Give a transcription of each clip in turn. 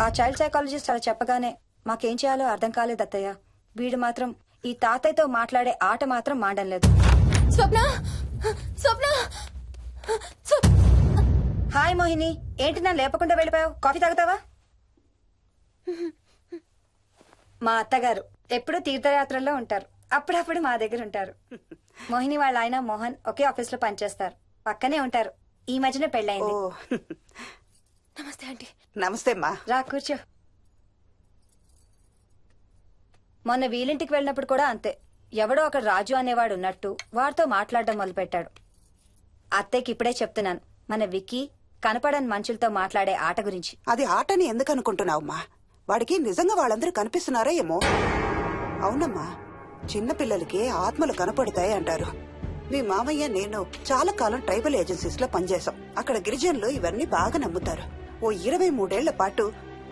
ఆ child psychologist అలా చెప్పగానే మాకేం చేయాలో అర్థం కాలేదు అత్తయ్య. వీడు మాత్రం ఈ తాతయ్యతో మాట్లాడే ఆట మాత్రం మాండం లేదు. స్వప్న స్వప్న హాయ్ మోహిని, ఏంటి నన్ను లేపకుండా వెళ్ళిపోయావు? కాఫీ తాగుతావా? మా అత్తగారు ఎప్పుడు తీర్థయాత్రల్లో ఉంటారు, అప్పుడప్పుడు మా దగ్గర ఉంటారు. మోహిని వాళ్ళ ఆయన మోహన్ ఒకే ఆఫీస్ లో పనిచేస్తారు, పక్కనే ఉంటారు. ఈ మధ్యన పెళ్ళైంది. నమస్తే ఆంటీ. నమస్తే అమ్మా. రా కూర్చో. మొన్న వీలింటికి వెళ్ళినప్పుడు కూడా అంతే. ఎవడో ఒక రాజు అనేవాడు ఉన్నట్టు వాడితో మాట్లాడడం మొదలుపెట్టాడు. అత్తయ్యకి ఇప్పుడే చెప్తున్నాను, మన విక్కీ కనపడని మనుషులతో మాట్లాడే ఆట గురించి. అది ఆటని ఎందుకు అనుకుంటున్నావమ్మా? వాడికి నిజంగా వాళ్ళందరూ కనిపిస్తున్నారా ఏమో. అవునమ్మా, చిన్నపిల్లలకి ఆత్మలు కనపడతాయి అంటారు. మీ మామయ్య నేను చాలా కాలం ట్రైబల్ ఏజెన్సీస్ లో పనిచేశాం. అక్కడ గిరిజనులు ఇవన్నీ బాగా నమ్ముతారు. ఓ 23 ఏళ్ల పాటు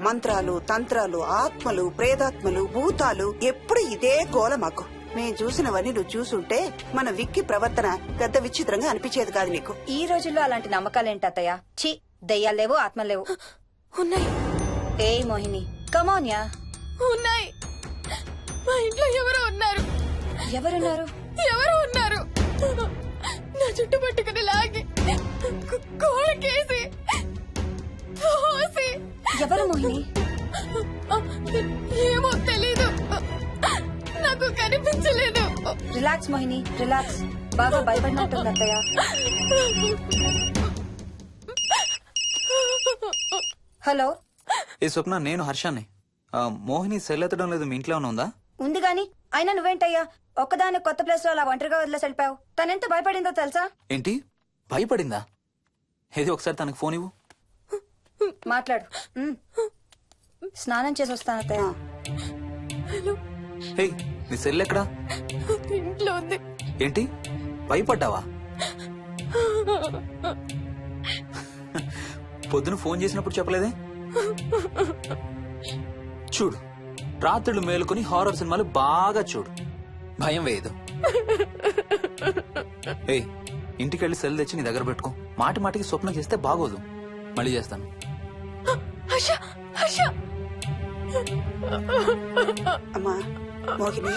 మంత్రాలు, తంత్రాలు, ఆత్మలు, ప్రేతాత్మలు, భూతాలు, ఎప్పుడు ఇదే గోల మాకు. మేం చూసినవన్నీ నువ్వు చూసుంటే మన విక్కీ ప్రవర్తన పెద్ద విచిత్రంగా అనిపించేది కాదు నీకు. ఈ రోజుల్లో అలాంటి నమ్మకాలేంటి అత్తయ్య? ఛీ, దెయ్యాలేవు, ఆత్మలేవు. ఉన్నాయి. ఏయ్ మోహిని, కమోన్యా. ఉన్నాయి. మా ఇంట్లో ఎవరో ఉన్నారు. ఎవరున్నారు? ఎవరో ఉన్నారు. నా చుట్టు పట్టుకుని లాగి కోళ్ళకేసి తోసి. ఎవరు మోహిని? ఏమో తెలీదు, నాకు కనిపించలేదు. Relax Mohini, relax. బాగా భయపడినట్టుంది అత్తయ్య. హలో. ఏ స్వప్న, నేను హర్షాన్ని. మోహిని సెల్ ఎత్తడం లేదు, మీ ఇంట్లో ఉందా? ఉంది గాని, అయినా నువ్వేంటయ్యా ఒక్కదాని కొత్త ప్లేస్ లో అలా ఒంటరిగా వదిలేసి వెళ్ళిపోయావు? తనెంత భయపడిందో తెలుసా? ఏంటి, భయపడిందా? ఏది ఒకసారి తనకు ఫోన్ ఇవ్వు. మాట్లాడు. స్నానం చేసి వస్తాను అత్తయ్య. హే, నీ సెల్ ఎక్కడా? ఇంట్లో ఉంది. ఏంటి, భయపడ్డావా? పొద్దున ఫోన్ చేసినప్పుడు చెప్పలేదే? చూడు, రాత్రులు మేలుకొని హారర్ సినిమాలు బాగా చూడు, భయం వేయదు. ఏ, ఇంటికెళ్ళి సెల్ తెచ్చి నీ దగ్గర పెట్టుకో. మాటి మాటికి స్వప్నం చేస్తే బాగోదు. మళ్ళీ చేస్తాను. అమ్మా మోహిని,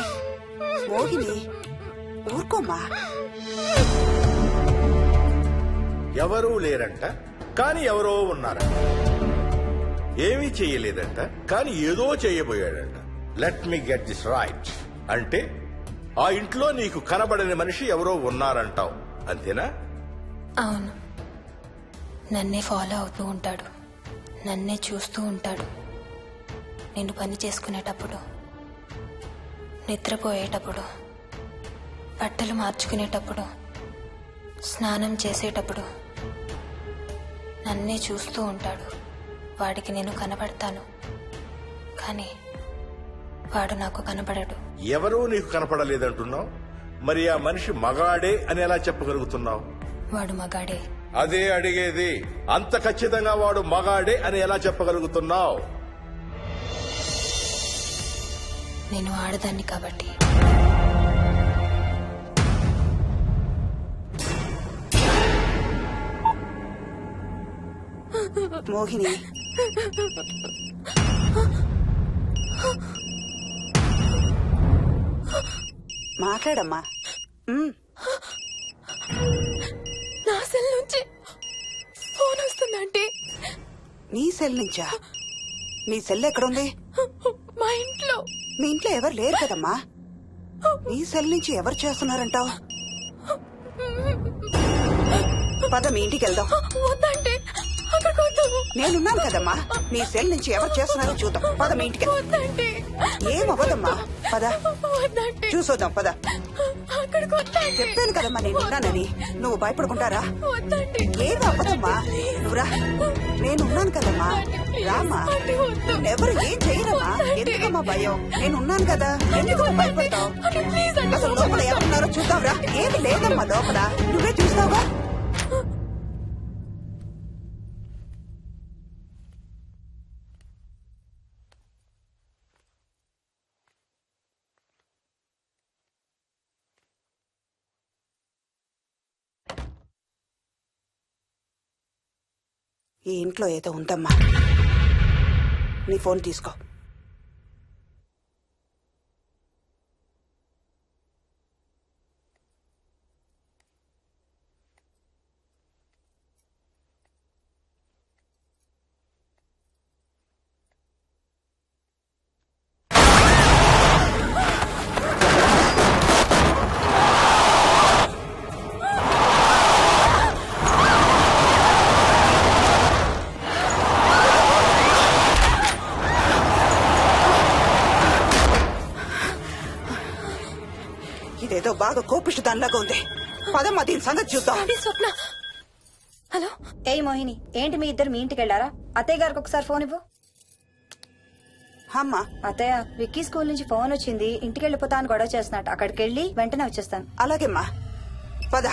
మోహిని ఊరుకోమ్మా. ఎవరూ లేరంట, కానీ ఎవరో ఉన్నారంట. ఏమీ చెయ్యలేదంట, కానీ ఏదో చెయ్యబోయాడంట. Let me get this right. అంటే ఆ ఇంట్లో నీకు కనబడని మనిషి ఎవరో ఉన్నారంటావు, అంతేనా? అవును. నన్నే ఫాలో అవుతూ ఉంటాడు, నన్నే చూస్తూ ఉంటాడు. నేను పని చేసుకునేటప్పుడు, నిద్రపోయేటప్పుడు, బట్టలు మార్చుకునేటప్పుడు, స్నానం చేసేటప్పుడు నన్నే చూస్తూ ఉంటాడు. వాడికి నేను కనపడతాను, కానీ వాడు నాకు కనపడడు. ఎవరూ నీకు కనపడలేదంటున్నావు, మరి ఆ మనిషి మగాడే అని ఎలా చెప్పగలుగుతున్నావు? వాడు మగాడే. అదే అడిగేది, అంత ఖచ్చితంగా వాడు మగాడే అని ఎలా చెప్పగలుగుతున్నావు? నేను ఆడదాన్ని కాబట్టి. మోహిని, మాట్లాడమ్మా. నా సెల్ నుంచి ఫోన్ వస్తుందంటే. నీ సెల్ నుంచా? నీ సెల్ ఎక్కడుంది? మా ఇంట్లో. మీ ఇంట్లో ఎవరు లేరు కదమ్మా. నీ సెల్ నుంచి ఎవరు చేస్తున్నారంటావు? పద మీ ఇంటికి వెళ్దాం. వద్దంటే అక్కడికి వద్దు. నేనున్నాను కదమ్మా, నీ సెల్ నుంచి ఎవరు చేస్తున్నారో చూద్దాం. పద మీ ఇంటికి. వద్దంటే. ఏమవ్వదమ్మా, పద వద్దంటే. చూసొద్దాం, పద. అక్కడికి వద్దంటే. చెప్పాను కదమ్మా నేనున్నానని. నువ్వు భయపడుకుంటారా? వద్దంటే. ఏం అవ్వదమ్మా, నువ్వురా. నేనున్నాను కదమ్మా, రామా. ఎవరు ఏం చేయరమ్మా. ఎందుకమ్మా భయం? నేనున్నాను కదా, ఎందుకు భయపడతావు? అసలు లోపల ఎవరున్నారో చూద్దాంరా. ఏమి లేదమ్మా లోపల, నువ్వే చూస్తావా? ఈ ఇంట్లో ఏదో ఉందమ్మా. నీ ఫోన్ తీసుకో. ఇదేదో బాగా కోపిష్టి దానిలాగా ఉంది. పదమ్మా దీని సంగతి చూద్దాం. అది స్వప్న. హలో, ఏయ్ మోహిని, ఏంటి మీ ఇద్దరు మీ ఇంటికి వెళ్ళారా? అత్తయ్య గారికి ఒకసారి ఫోన్ ఇవ్వు. అమ్మా అత్తయ్య, విక్కీ స్కూల్ నుంచి ఫోన్ వచ్చింది, ఇంటికి వెళ్ళిపోతా అని గొడవ చేస్తున్నట్టు. అక్కడికి వెళ్ళి వెంటనే వచ్చేస్తాను. అలాగేమ్మా పద.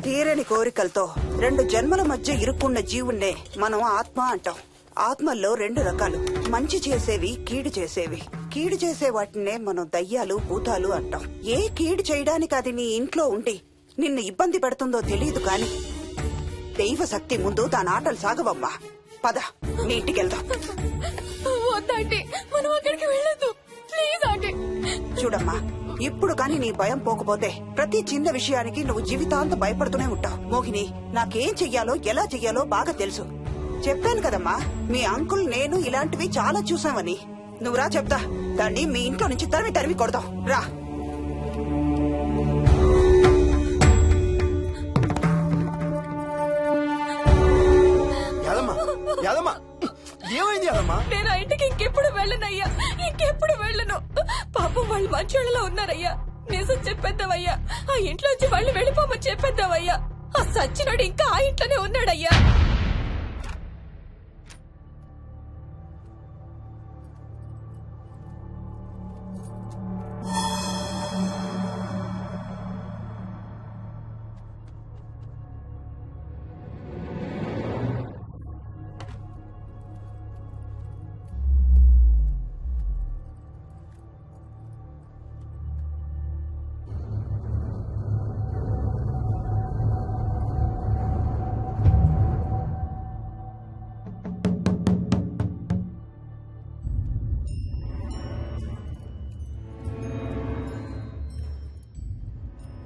తీరని కోరికలతో 2 జన్మల మధ్య ఇరుక్కున్న జీవుణ్ణే మనం ఆత్మ అంటాం. ఆత్మల్లో 2 రకాలు, మంచి చేసేవి, కీడు చేసేవి. కీడు చేసే వాటినే మనం దయ్యాలు, భూతాలు అంటాం. ఏ కీడు చేయడానికి అది నీ ఇంట్లో ఉండి నిన్ను ఇబ్బంది పెడుతుందో తెలియదు కాని దైవ శక్తి ముందు దాని ఆటలు సాగవమ్మా. పద నీ ఇంటికి వెళ్దాం. వద్దంటే మనం అక్కడికి వెళ్ళొద్దు ప్లీజ్ ఆంటీ. చూడమ్మా, ఇప్పుడు కాని నీ భయం పోకపోతే ప్రతి చిన్న విషయానికి నువ్వు జీవితాంతం భయపడుతూనే ఉంటావు. మోహిని, నాకేం చెయ్యాలో ఎలా చెయ్యాలో బాగా తెలుసు. చెప్పాను కదమ్మా, మీ అంకుల్ నేను ఇలాంటివి చాలా చూసామని. నువ్వు రా చెప్తా. దాన్ని మీ ఇంట్లో నుంచి తరిమి కొడదాం. రా. ఏమైంది యాదమ్మా? నేను ఆ ఇంటికి ఇంకెప్పుడు వెళ్ళనయ్యా, ఇంకెప్పుడు వెళ్ళను. పాపం వాళ్ళు మంచోళ్ళలో ఉన్నారయ్యా. నిజం చెప్పేద్దామయ్యా, ఆ ఇంట్లోంచి వాళ్ళు వెళ్ళిపోమని చెప్పేద్దామయ్యా. ఆ సచ్చినోడు ఇంకా ఆ ఇంట్లోనే ఉన్నాడయ్యా.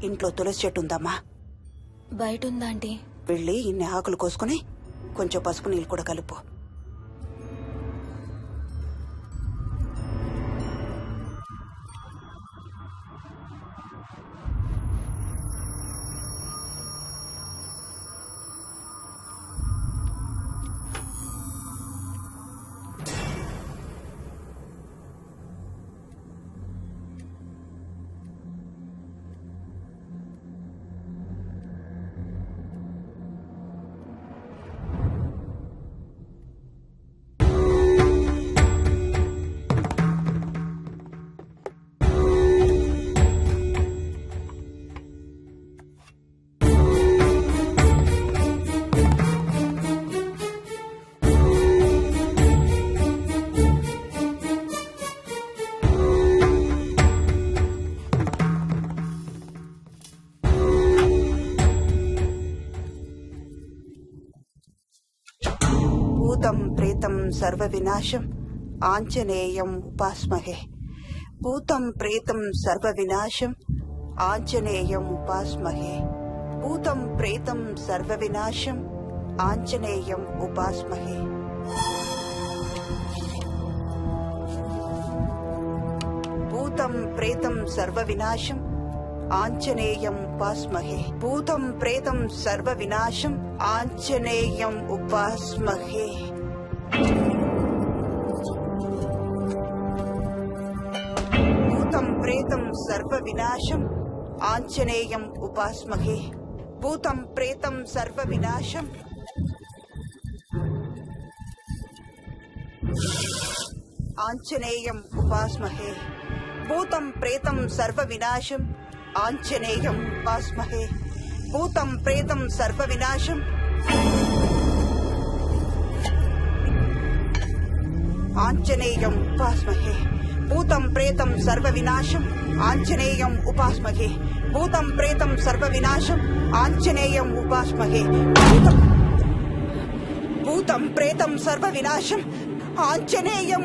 ఇంట్లో తులసి చెట్టు ఉందమ్మా. బయట ఉందా ఆంటీ? వెళ్ళి ఇన్ని ఆకులు కోసుకుని కొంచెం పసుపు నీళ్ళు కూడా కలుపు. భూతం ప్రేతం సర్వ వినాశం ఆంజనేయం ఉపాస్మహే. భూతం ప్రేతం సర్వ వినాశం ఆంజనేయం ఉపాస్మహే. భూతం ప్రేతం సర్వ వినాశం ఆంజనేయం ఉపాస్మహే. భూతం ప్రేతం సర్వ వినాశం ఆంజనేయం ఉపాస్మహే. భూతం ప్రేతం సర్వ వినాశం ఆంజనేయం ఉపాస్మహే. భూతం ప్రేతం సర్వ వినాశం ఆంజనేయం ఉపాస్మహే. భూతం ప్రేతం సర్వ వినాశం ఆంజనేయం ఉపాస్మహే. భూతం ప్రేతం సర్వ వినాశం ఆంజనేయం ఉపాస్మహే. భూతం ప్రేతం సర్వ వినాశం ఆంజనేయం ఉపాస్మహే. భూతం ప్రేతం సర్వ వినాశం ఆంజనేయం ఉపాస్మహే. భూతం ప్రేతం సర్వ వినాశం ఆంజనేయం ఉపాస్మహే భూతం ప్రేతం సర్వ వినాశం ఆంజనేయం